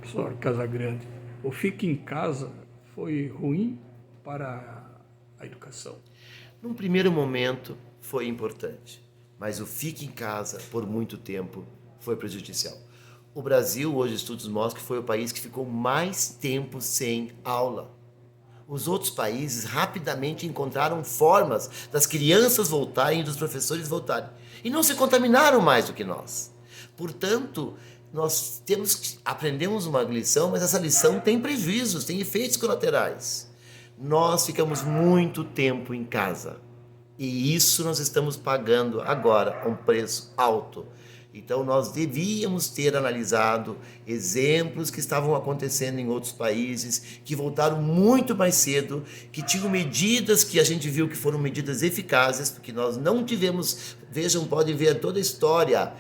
Professor Casagrande, o fique em casa foi ruim para a educação? Num primeiro momento foi importante, mas o fique em casa por muito tempo foi prejudicial. O Brasil, hoje estudos mostram que foi o país que ficou mais tempo sem aula. Os outros países rapidamente encontraram formas das crianças voltarem e dos professores voltarem. E não se contaminaram mais do que nós. Portanto, aprendemos uma lição, mas essa lição tem prejuízos, tem efeitos colaterais. Nós ficamos muito tempo em casa. E isso nós estamos pagando agora um preço alto. Então nós devíamos ter analisado exemplos que estavam acontecendo em outros países, que voltaram muito mais cedo, que tinham medidas que a gente viu que foram medidas eficazes, porque nós não tivemos, vejam, podem ver toda a história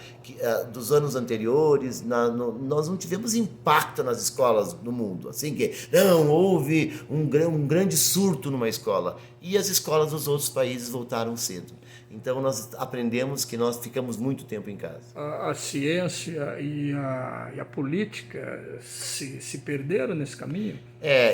dos anos anteriores, nós não tivemos impacto nas escolas do mundo, assim que não houve um grande surto numa escola, e as escolas dos outros países voltaram cedo. Então nós aprendemos que nós ficamos muito tempo em casa. A ciência e a política se perderam nesse caminho?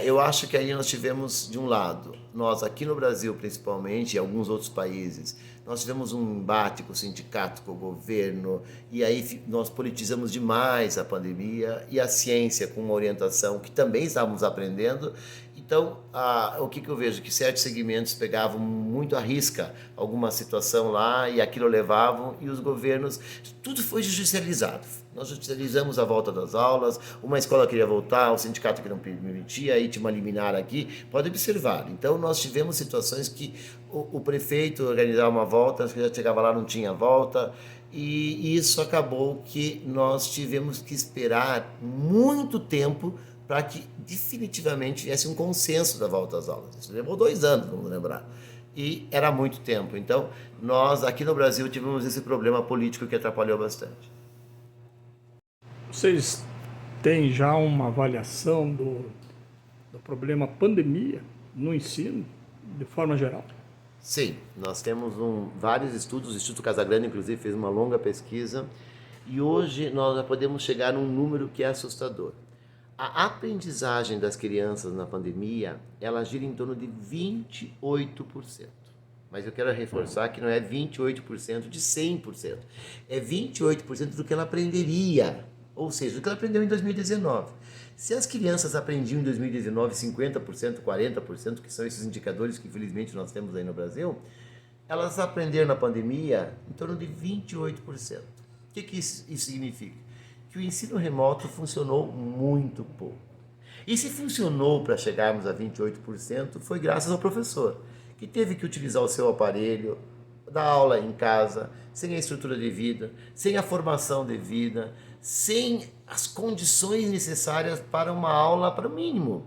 Eu acho que aí nós tivemos, de um lado, nós aqui no Brasil principalmente, e alguns outros países, nós tivemos um embate com o sindicato, com o governo, e aí nós politizamos demais a pandemia e a ciência com uma orientação que também estávamos aprendendo. Então, o que eu vejo? Que certos segmentos pegavam muito à risca alguma situação lá e aquilo levavam, e os governos, tudo foi judicializado. Nós judicializamos a volta das aulas, uma escola queria voltar, o sindicato que não permitia, aí tinha uma liminar aqui, pode observar. Então, nós tivemos situações que o prefeito organizava uma volta, já chegava lá, não tinha volta, e isso acabou que nós tivemos que esperar muito tempo para que definitivamente tivesse um consenso da volta às aulas. Isso levou 2 anos, vamos lembrar. E era muito tempo. Então, nós aqui no Brasil tivemos esse problema político que atrapalhou bastante. Vocês têm já uma avaliação do problema pandemia no ensino, de forma geral? Sim, nós temos vários estudos, o Instituto Casagrande, inclusive, fez uma longa pesquisa, e hoje nós já podemos chegar num número que é assustador. A aprendizagem das crianças na pandemia, ela gira em torno de 28%. Mas eu quero reforçar que não é 28% de 100%. É 28% do que ela aprenderia, ou seja, do que ela aprendeu em 2019. Se as crianças aprendiam em 2019 50%, 40%, que são esses indicadores que infelizmente nós temos aí no Brasil, elas aprenderam na pandemia em torno de 28%. O que isso significa? Que o ensino remoto funcionou muito pouco. E se funcionou para chegarmos a 28%, foi graças ao professor, que teve que utilizar o seu aparelho, dar aula em casa, sem a estrutura devida, sem a formação devida, sem as condições necessárias para uma aula para o mínimo.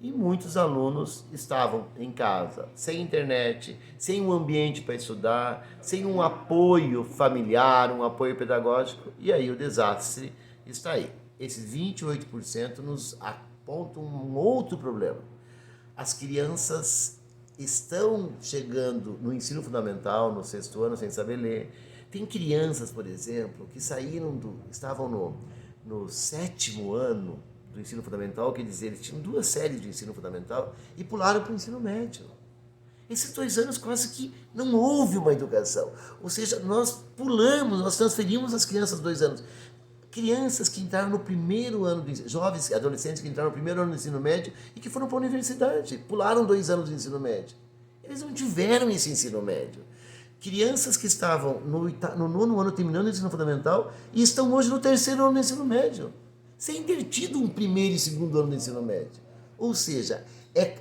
E muitos alunos estavam em casa, sem internet, sem um ambiente para estudar, sem um apoio familiar, um apoio pedagógico, e aí o desastre está aí. Esses 28% nos apontam um outro problema. As crianças estão chegando no ensino fundamental, no 6º ano, sem saber ler. Tem crianças, por exemplo, que estavam no 7º ano do ensino fundamental, quer dizer, eles tinham 2 séries de ensino fundamental e pularam para o ensino médio. Esses 2 anos quase que não houve uma educação. Ou seja, nós transferimos as crianças 2 anos. Crianças que entraram no primeiro ano, jovens, adolescentes que entraram no primeiro ano do ensino médio e que foram para a universidade, pularam 2 anos do ensino médio. Eles não tiveram esse ensino médio. Crianças que estavam no 9º ano terminando o ensino fundamental e estão hoje no 3º ano do ensino médio, sem ter tido um 1º e 2º ano do ensino médio. Ou seja,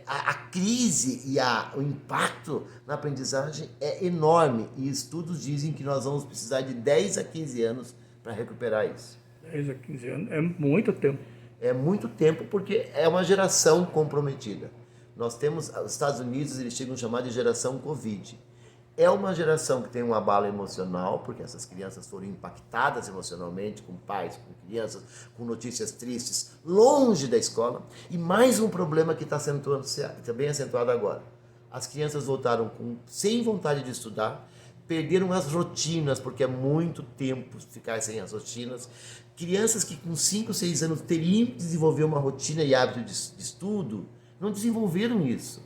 a crise e o impacto na aprendizagem é enorme, e estudos dizem que nós vamos precisar de 10 a 15 anos para recuperar isso. 10 a 15 anos é muito tempo. É muito tempo, porque é uma geração comprometida. Nós temos, os Estados Unidos, eles chegam a chamar de geração Covid. É uma geração que tem um abalo emocional, porque essas crianças foram impactadas emocionalmente, com pais, com crianças, com notícias tristes, longe da escola. E mais um problema que está bem acentuado agora. As crianças voltaram sem vontade de estudar, perderam as rotinas, porque é muito tempo ficar sem as rotinas, crianças que com 5, 6 anos teriam que desenvolver uma rotina e hábito de estudo, não desenvolveram isso.